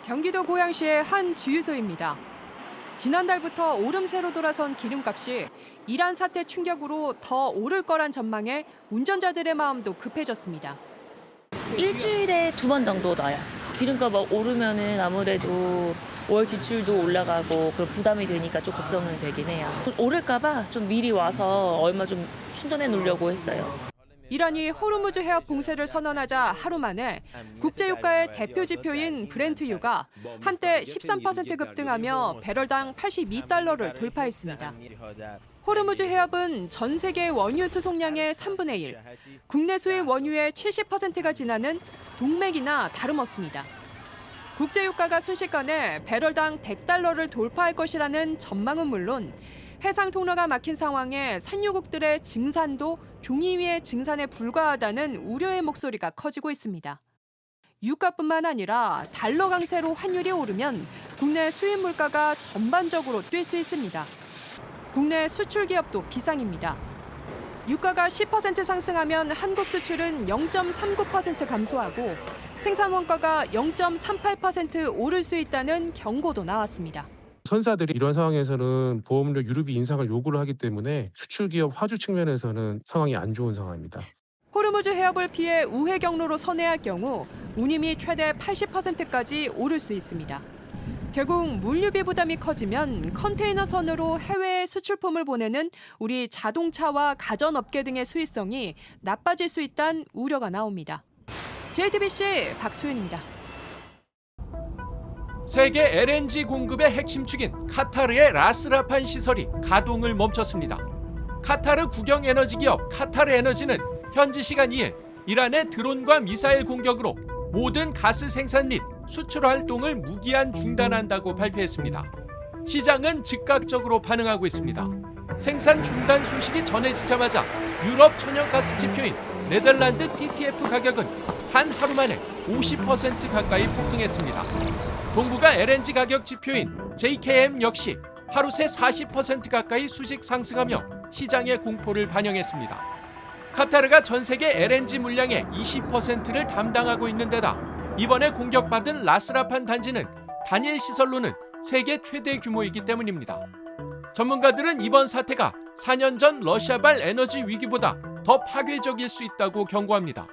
경기도 고양시의 한 주유소입니다. 지난달부터 오름세로 돌아선 기름값이 이란 사태 충격으로 더 오를 거란 전망에 운전자들의 마음도 급해졌습니다. 일주일에 2번 정도 나요. 기름값 막 오르면은 아무래도 월 지출도 올라가고 그런 부담이 되니까 좀 걱정은 되긴 해요. 오를까봐 좀 미리 와서 얼마 좀 충전해 놓으려고 했어요. 이란이 호르무즈 해협 봉쇄를 선언하자 하루 만에 국제유가의 대표 지표인 브렌트유가 한때 13% 급등하며 배럴당 82달러를 돌파했습니다. 호르무즈 해협은 전 세계 원유 수송량의 3분의 1, 국내 수입 원유의 70%가 지나는 동맥이나 다름없습니다. 국제유가가 순식간에 배럴당 100달러를 돌파할 것이라는 전망은 물론 해상 통로가 막힌 상황에 산유국들의 증산도 종이 위의 증산에 불과하다는 우려의 목소리가 커지고 있습니다. 유가뿐만 아니라 달러 강세로 환율이 오르면 국내 수입 물가가 전반적으로 뛸 수 있습니다. 국내 수출 기업도 비상입니다. 유가가 10% 상승하면 한국 수출은 0.39% 감소하고 생산 원가가 0.38% 오를 수 있다는 경고도 나왔습니다. 선사들이 이런 상황에서는 보험료 유류비 인상을 요구를 하기 때문에 수출기업 화주 측면에서는 상황이 안 좋은 상황입니다. 호르무즈 해협을 피해 우회 경로로 선회할 경우 운임이 최대 80%까지 오를 수 있습니다. 결국 물류비 부담이 커지면 컨테이너선으로 해외에 수출품을 보내는 우리 자동차와 가전업계 등의 수익성이 나빠질 수 있다는 우려가 나옵니다. JTBC 박수윤입니다. 세계 LNG 공급의 핵심 축인 카타르의 라스라판 시설이 가동을 멈췄습니다. 카타르 국영에너지 기업 카타르 에너지는 현지 시간 2일 이란의 드론과 미사일 공격으로 모든 가스 생산 및 수출 활동을 무기한 중단한다고 발표했습니다. 시장은 즉각적으로 반응하고 있습니다. 생산 중단 소식이 전해지자마자 유럽 천연가스 지표인 네덜란드 TTF 가격은 단 하루 만에 50% 가까이 폭등했습니다. 동부가 LNG 가격 지표인 JKM 역시 하루 새 40% 가까이 수직 상승하며 시장의 공포를 반영했습니다. 카타르가 전 세계 LNG 물량의 20%를 담당하고 있는 데다 이번에 공격받은 라스라판 단지는 단일 시설로는 세계 최대 규모이기 때문입니다. 전문가들은 이번 사태가 4년 전 러시아발 에너지 위기보다 더 파괴적일 수 있다고 경고합니다.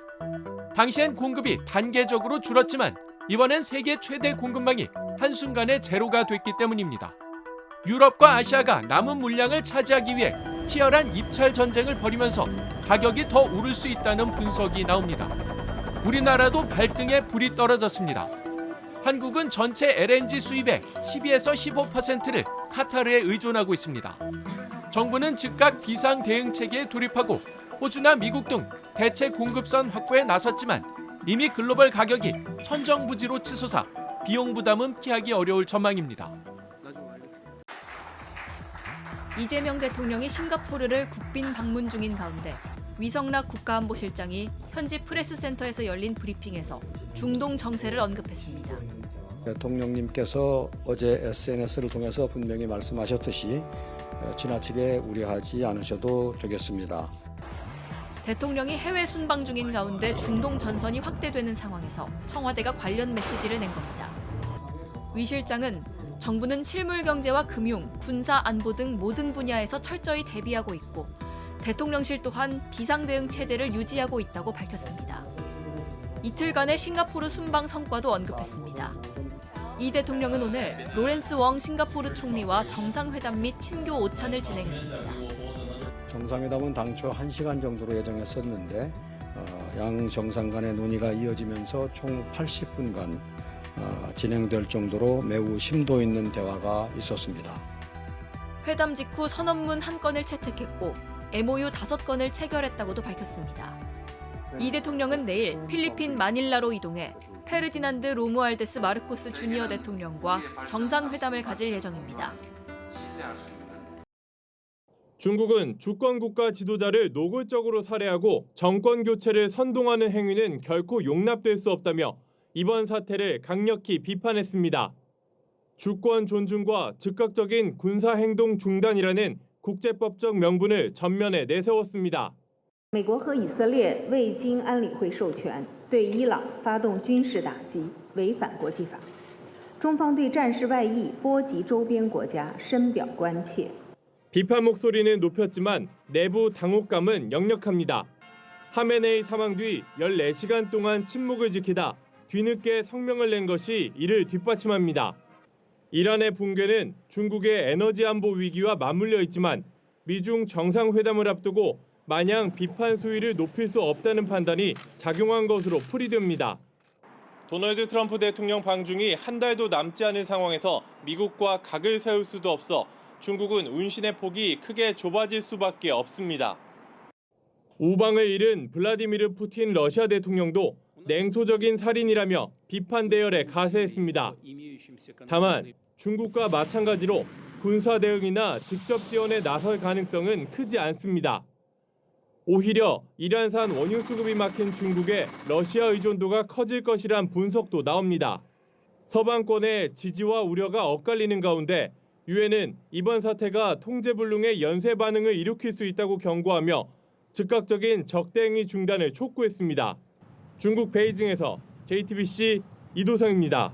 당시엔 공급이 단계적으로 줄었지만 이번엔 세계 최대 공급망이 한순간에 제로가 됐기 때문입니다. 유럽과 아시아가 남은 물량을 차지하기 위해 치열한 입찰 전쟁을 벌이면서 가격이 더 오를 수 있다는 분석이 나옵니다. 우리나라도 발등에 불이 떨어졌습니다. 한국은 전체 LNG 수입의 12에서 15%를 카타르에 의존하고 있습니다. 정부는 즉각 비상 대응 체계에 돌입하고 호주나 미국 등 대체 공급선 확보에 나섰지만 이미 글로벌 가격이 천정부지로 치솟아 비용 부담은 피하기 어려울 전망입니다. 이재명 대통령이 싱가포르를 국빈 방문 중인 가운데 위성락 국가안보실장이 현지 프레스센터에서 열린 브리핑에서 중동 정세를 언급했습니다. 대통령님께서 어제 SNS를 통해서 분명히 말씀하셨듯이 지나치게 우려하지 않으셔도 되겠습니다. 대통령이 해외 순방 중인 가운데 중동 전선이 확대되는 상황에서 청와대가 관련 메시지를 낸 겁니다. 위 실장은 정부는 실물 경제와 금융, 군사 안보 등 모든 분야에서 철저히 대비하고 있고 대통령실 또한 비상대응 체제를 유지하고 있다고 밝혔습니다. 이틀간의 싱가포르 순방 성과도 언급했습니다. 이 대통령은 오늘 로렌스 웡 싱가포르 총리와 정상회담 및 친교 오찬을 진행했습니다. 정상회담은 당초 1시간 정도로 예정했었는데 양 정상 간의 논의가 이어지면서 총 80분간 진행될 정도로 매우 심도 있는 대화가 있었습니다. 회담 직후 선언문 1건을 채택했고 MOU 5건을 체결했다고도 밝혔습니다. 이 대통령은 내일 필리핀 마닐라로 이동해 페르디난드 로무알데스 마르코스 주니어 대통령과 정상회담을 가질 예정입니다. 중국은 주권국가 지도자를 노골적으로 살해하고 정권 교체를 선동하는 행위는 결코 용납될 수 없다며 이번 사태를 강력히 비판했습니다. 주권 존중과 즉각적인 군사행동 중단이라는 국제법적 명분을 전면에 내세웠습니다. 美国和以色列未经安理会授权对伊朗发动军事打击，违反国际法。中方对战事外溢波及周边国家深表关切。 비판 목소리는 높였지만 내부 당혹감은 역력합니다. 하메네이 사망 뒤 14시간 동안 침묵을 지키다 뒤늦게 성명을 낸 것이 이를 뒷받침합니다. 이란의 붕괴는 중국의 에너지 안보 위기와 맞물려 있지만 미중 정상회담을 앞두고 마냥 비판 수위를 높일 수 없다는 판단이 작용한 것으로 풀이됩니다. 도널드 트럼프 대통령 방중이 한 달도 남지 않은 상황에서 미국과 각을 세울 수도 없어 중국은 운신의 폭이 크게 좁아질 수밖에 없습니다. 우방을 잃은 블라디미르 푸틴 러시아 대통령도 냉소적인 살인이라며 비판 대열에 가세했습니다. 다만 중국과 마찬가지로 군사 대응이나 직접 지원에 나설 가능성은 크지 않습니다. 오히려 이란산 원유 수급이 막힌 중국의 러시아 의존도가 커질 것이란 분석도 나옵니다. 서방권의 지지와 우려가 엇갈리는 가운데 유엔은 이번 사태가 통제불능의 연쇄 반응을 일으킬 수 있다고 경고하며 즉각적인 적대행위 중단을 촉구했습니다. 중국 베이징에서 JTBC 이도성입니다.